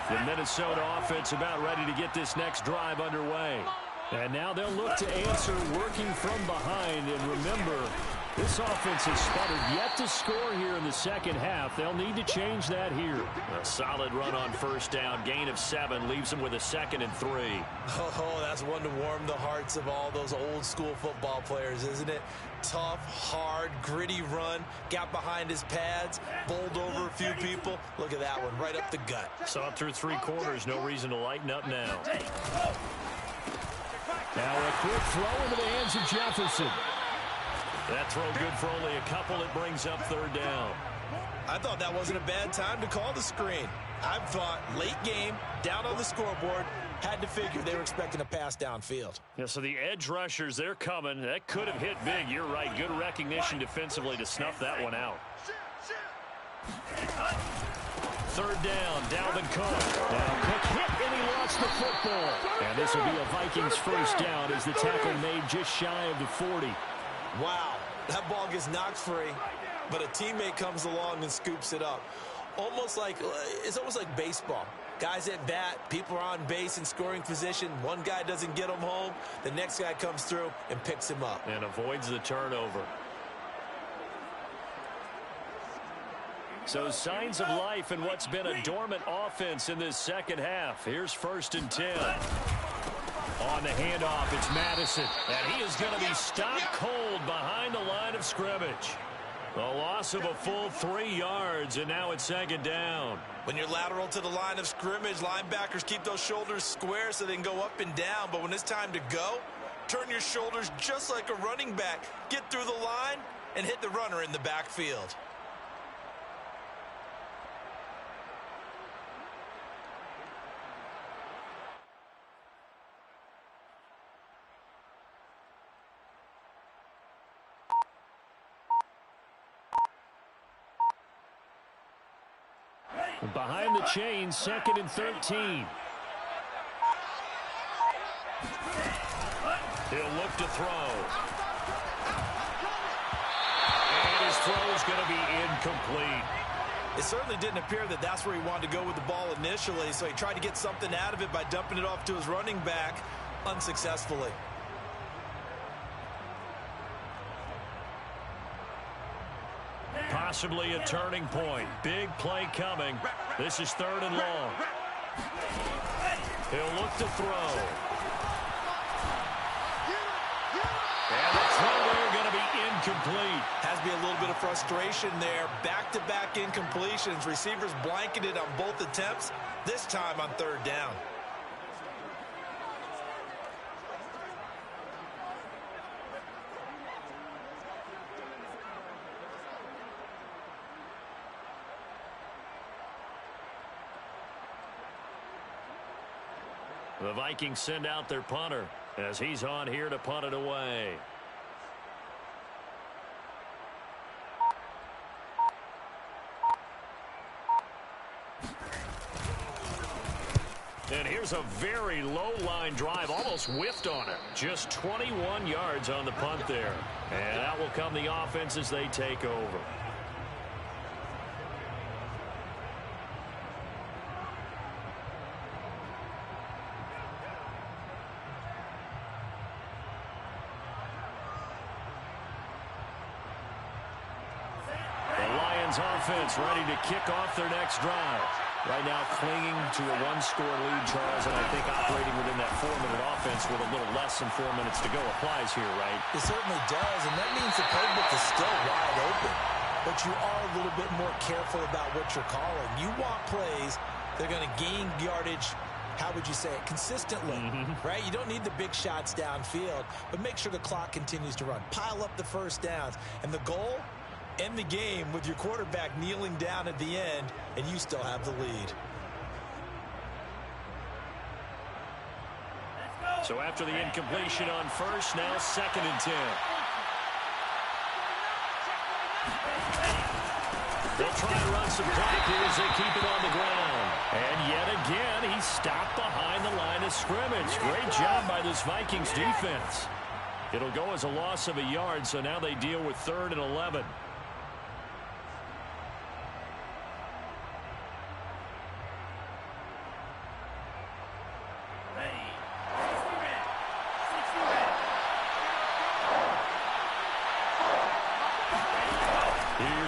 The Minnesota offense about ready to get this next drive underway. And now they'll look to answer working from behind. And remember, this offense has sputtered yet to score here in the second half. They'll need to change that here. A solid run on first down. Gain of 7 leaves them with a 2nd and 3. Oh, that's one to warm the hearts of all those old school football players, isn't it? Tough, hard, gritty run. Got behind his pads, bowled over a few people. Look at that one, right up the gut. Saw it through 3 quarters. No reason to lighten up now. Now a quick throw into the hands of Jefferson. That throw good for only a couple. It brings up 3rd down. I thought that wasn't a bad time to call the screen. I thought late game, down on the scoreboard, had to figure they were expecting a pass downfield. Yeah, so the edge rushers, they're coming. That could have hit big. You're right. Good recognition defensively to snuff that one out. 3rd down, Dalvin Cook. Now Cook hit and he lost the football. And this will be a Vikings first down as the tackle made just shy of the 40. Wow, that ball gets knocked free, but a teammate comes along and scoops it up. It's almost like baseball. Guys at bat, people are on base in scoring position. One guy doesn't get him home. The next guy comes through and picks him up. And avoids the turnover. So signs of life in what's been a dormant offense in this second half. Here's 1st and 10. On the handoff, it's Madison. And he is going to be stopped cold behind the line of scrimmage. A loss of a full 3 yards, and now it's second down. When you're lateral to the line of scrimmage, linebackers keep those shoulders square so they can go up and down. But when it's time to go, turn your shoulders just like a running back. Get through the line and hit the runner in the backfield. Behind the chains, 2nd and 13. He'll look to throw. And his throw is going to be incomplete. It certainly didn't appear that that's where he wanted to go with the ball initially, so he tried to get something out of it by dumping it off to his running back unsuccessfully. Possibly a turning point. Big play coming. This is 3rd and long. He'll look to throw. And the throw there going to be incomplete. Has to be a little bit of frustration there. Back-to-back incompletions. Receivers blanketed on both attempts, this time on 3rd down. The Vikings send out their punter as he's on here to punt it away. And here's a very low-line drive, almost whiffed on it. Just 21 yards on the punt there. And out will come the offense as they take over. Offense ready to kick off their next drive. Right now clinging to a 1-score lead, Charles, and I think operating within that 4-minute offense with a little less than 4 minutes to go applies here, right? It certainly does, and that means the playbook is still wide open. But you are a little bit more careful about what you're calling. You want plays that are going to gain yardage, how would you say it, consistently, right? You don't need the big shots downfield, but make sure the clock continues to run. Pile up the first downs, and the goal, end the game with your quarterback kneeling down at the end, and you still have the lead. So after the incompletion on first, now 2nd and 10. They'll try to run some clock here as they keep it on the ground. And yet again, he's stopped behind the line of scrimmage. Great job by this Vikings defense. It'll go as a loss of a yard, so now they deal with 3rd and 11.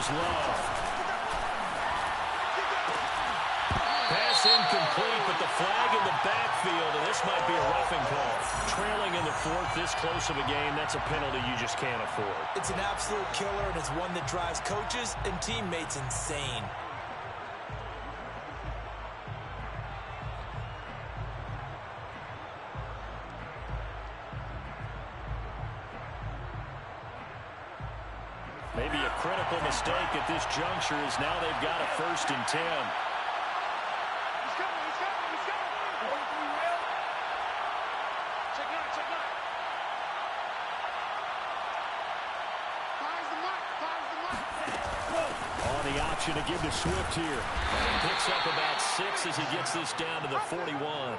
Love. Pass incomplete, but the flag in the backfield, and this might be a roughing call. Trailing in the 4th, this close of a game, that's a penalty you just can't afford. It's an absolute killer, and it's one that drives coaches and teammates insane. Maybe a critical mistake at this juncture is now they've got a 1st and 10. On the option to give to Swift here. And picks up about 6 as he gets this down to the 41.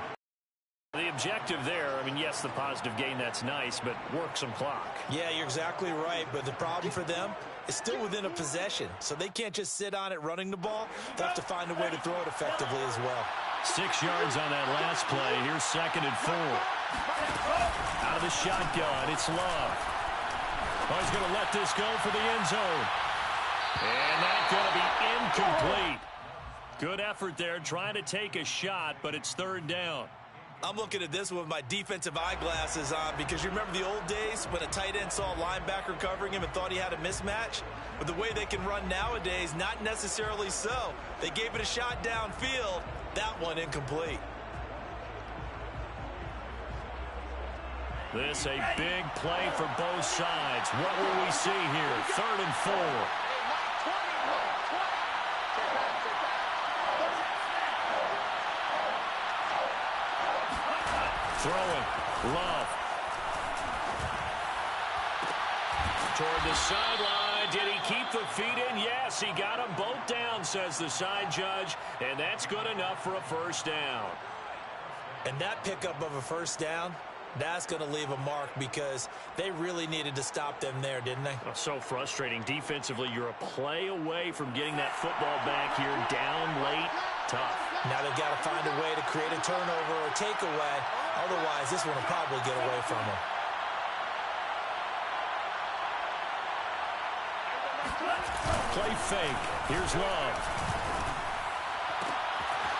The objective there, I mean, yes, the positive gain, that's nice, but work some clock. Yeah, you're exactly right, but the problem for them is still within a possession, so they can't just sit on it running the ball. They'll have to find a way to throw it effectively as well. 6 yards on that last play. Here's 2nd and 4. Out of the shotgun, it's Love. Oh, he's going to let this go for the end zone. And that's going to be incomplete. Good effort there, trying to take a shot, but it's 3rd down. I'm looking at this with my defensive eyeglasses on because you remember the old days when a tight end saw a linebacker covering him and thought he had a mismatch? But the way they can run nowadays, not necessarily so. They gave it a shot downfield. That one incomplete. This a big play for both sides. What will we see here? 3rd and 4. Throwing. Love. Toward the sideline. Did he keep the feet in? Yes, he got them both down, says the side judge. And that's good enough for a first down. And that pickup of a first down, that's going to leave a mark because they really needed to stop them there, didn't they? Oh, so frustrating. Defensively, you're a play away from getting that football back here. Down late. Tough. Now they've got to find a way to create a turnover or takeaway. Otherwise, this one will probably get away from them. Play fake. Here's Love.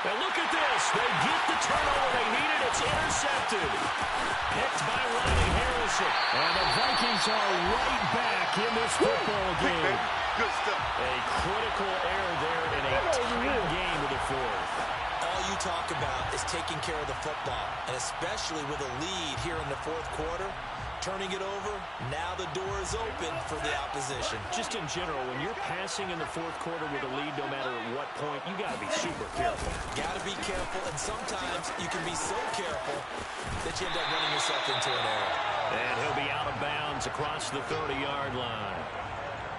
And look at this. They get the turnover they needed. It's intercepted. Picked by Ronnie Harrison. And the Vikings are right back in this football game. Good stuff. A critical error there in a tight game of the 4th. All you talk about is taking care of the football, and especially with a lead here in the 4th quarter, turning it over, now the door is open for the opposition. Just in general, when you're passing in the 4th quarter with a lead, no matter at what point, you got to be super careful. Got to be careful, and sometimes you can be so careful that you end up running yourself into an error. And he'll be out of bounds across the 30-yard line.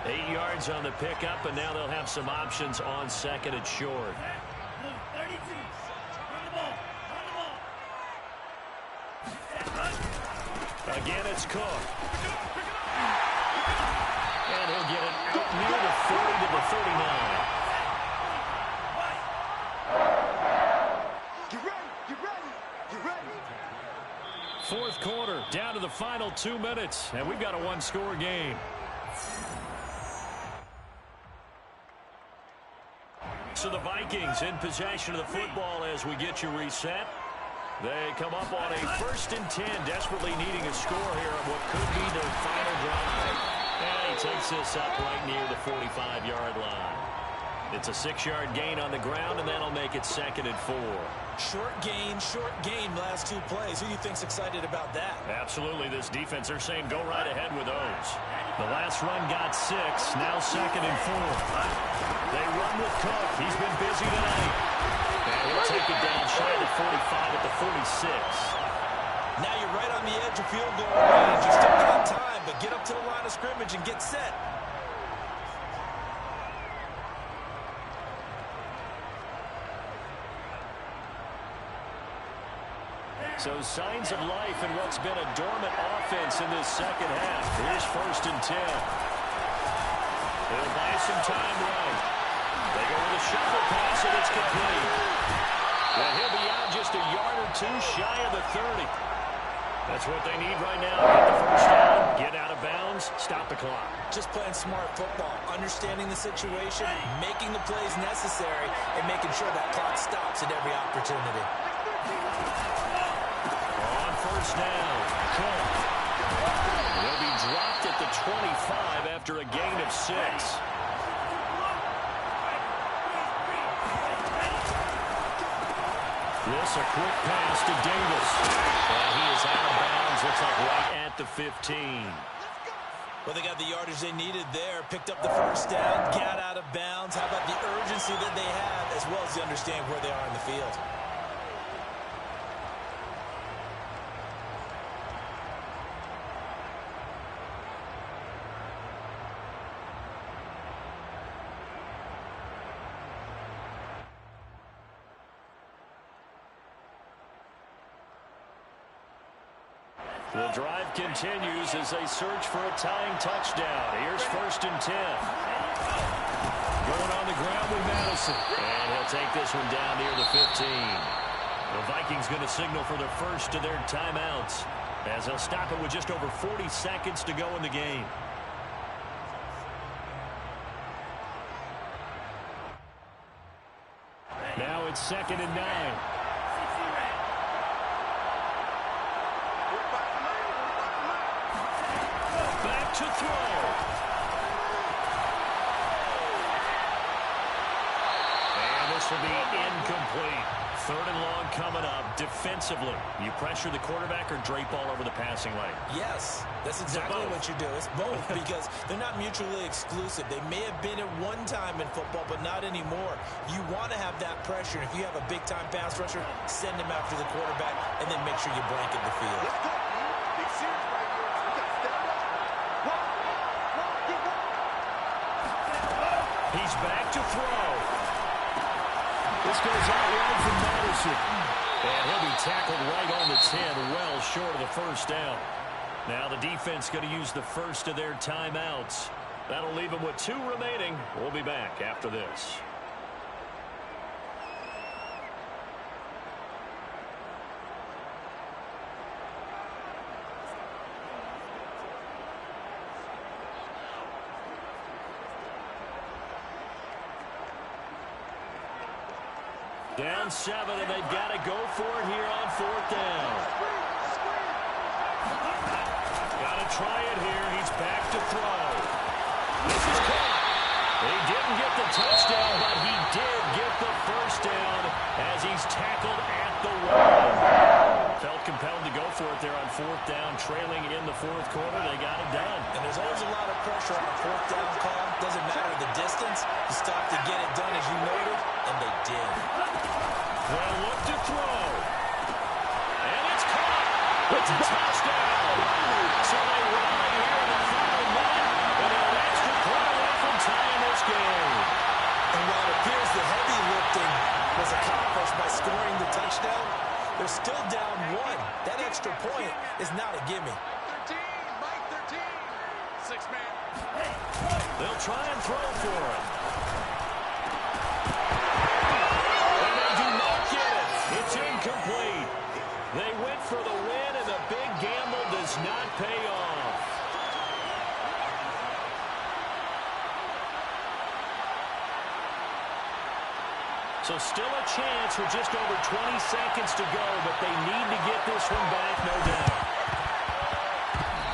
8 yards on the pickup, and now they'll have some options on 2nd and short. Again, it's Cook. And he'll get it out near the 40 to the 39. Get ready, get ready, get ready. 4th quarter, down to the final 2 minutes, and we've got a one-score game. So the Vikings in possession of the football as we get you reset. They come up on a 1st and 10, desperately needing a score here on what could be their final drive. And he takes this up right near the 45-yard line. It's a 6-yard gain on the ground, and that'll make it 2nd and 4. Short gain, last 2 plays. Who do you think's excited about that? Absolutely, this defense, they're saying go right ahead with those. The last run got 6, now 2nd and 4. They run with Cook. He's been busy tonight. And he'll take it down shy of the 45 at the 46. Now you're right on the edge of field goal range. You still got time, but get up to the line of scrimmage and get set. So signs of life in what's been a dormant offense in this 2nd half. Here's 1st and 10. They'll buy some time right. They go with a shuffle pass, and it's complete. And he'll be out just a yard or 2 shy of the 30. That's what they need right now. Get the first down, get out of bounds, stop the clock. Just playing smart football, understanding the situation, making the plays necessary, and making sure that clock stops at every opportunity. On 1st down, Cook. He'll be dropped at the 25 after a gain of 6. This a quick pass to Davis. And he is out of bounds. Looks like right at the 15. Well, they got the yardage they needed there. Picked up the first down, got out of bounds. How about the urgency that they have as well as they understand where they are in the field? The drive continues as they search for a tying touchdown. Here's 1st and 10. Going on the ground with Madison. And he'll take this one down near the 15. The Vikings going to signal for the first of their timeouts as they'll stop it with just over 40 seconds to go in the game. Now it's 2nd and 9. throw. And this will be incomplete. 3rd and long coming up. Defensively, you pressure the quarterback or drape all over the passing lane? Yes, that's exactly what you do. It's both because they're not mutually exclusive. They may have been at one time in football, but not anymore. You want to have that pressure. If you have a big-time pass rusher, send him after the quarterback, and then make sure you blanket the field. Let's go. Big series right here. We got to step it up. Walk, get walk. He's back to throw. This goes out wide from Madison. And he'll be tackled right on the 10, well short of the first down. Now the defense going to use the first of their timeouts. That'll leave them with 2 remaining. We'll be back after this. Down 7, and they've got to go for it here on 4th down. Got to try it here. He's back to throw. This is caught. He didn't get the touchdown, but he did get the first down as he's tackled at the 1. Felt compelled to go for it there on 4th down, trailing in the 4th quarter. They got it done. And there's always a lot of pressure on a 4th down call. Doesn't matter the distance. You stop to get it done as you noted, and they did. They'll look to throw. And it's caught. It's a touchdown. So they rally here in the final minute, and an extra point away from tying this game. And while it appears the heavy lifting was accomplished by scoring the touchdown, they're still down 1. That extra point is not a gimme. 13, Mike 13. 6-man. They'll try and throw for him. It's incomplete. They went for the win, and the big gamble does not pay off. So still a chance with just over 20 seconds to go, but they need to get this one back, no doubt.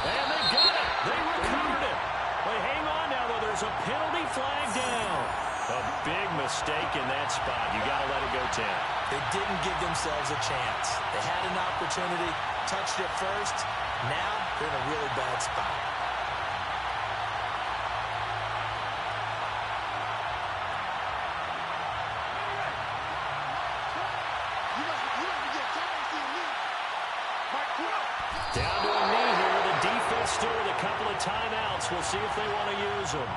And they got it. They recovered it. Wait, hang on now, though. There's a penalty flag down. A big mistake in that spot. You got to let it go, Tim. They didn't give themselves a chance. They had an opportunity, touched it first. Now they're in a really bad spot. Down to a knee here. The defense still with a couple of timeouts. We'll see if they want to use them.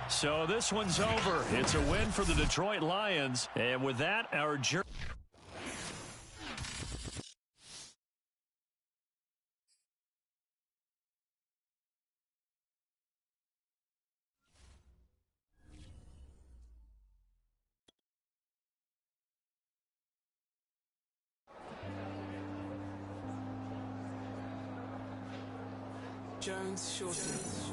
So this one's over. It's a win for the Detroit Lions. And with that, our journey. Jones shortens.